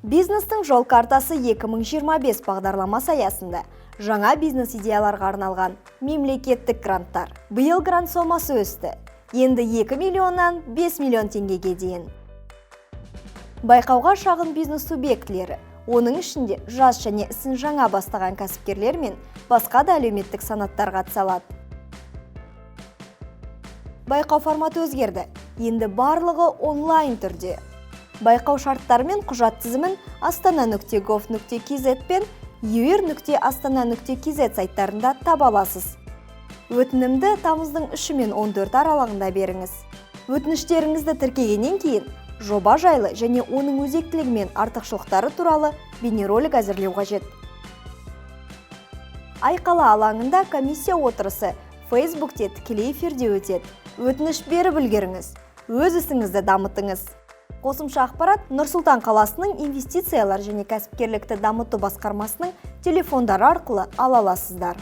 Бизнестің жол картасы 2025 бағдарламасы аясында жаңа бизнес идеяларға арналған мемлекеттік гранттар. Биыл грант сомасы өсті. Енді 2 миллионнан 5 миллион теңгеге дейін. Байқауға шағын бизнес субъектілері, оның ішінде жас және ісін жаңа бастаған кәсіпкерлер мен басқа да әлеуметтік санаттар қатыса алады. Байқау форматы өзгерді. Енді барлығы онлайн түрде. Байқау шарттары мен құжат тізімін astana.gov.kz пен eur.astana.kz сайттарында таба аласыз. Өтінімді тамыздың 3 мен 14 аралығында беріңіз. Өтініштеріңізді тіркегеннен кейін жоба жайлы және оның өзектілігі мен артықшылықтары туралы бейнеролик әзірлеу қажет. Айқала алаңында комиссия отырысы Facebook'те тікелей эфирде өтеді. Өтініш беріп үлгеріңіз. Өз ісіңізді дамытыңыз. Қосымша ақпарат Нұр Сұлтан қаласының инвестициялар және кәсіпкерлікті дамыту басқармасының телефондары арқылы ала аласыздар.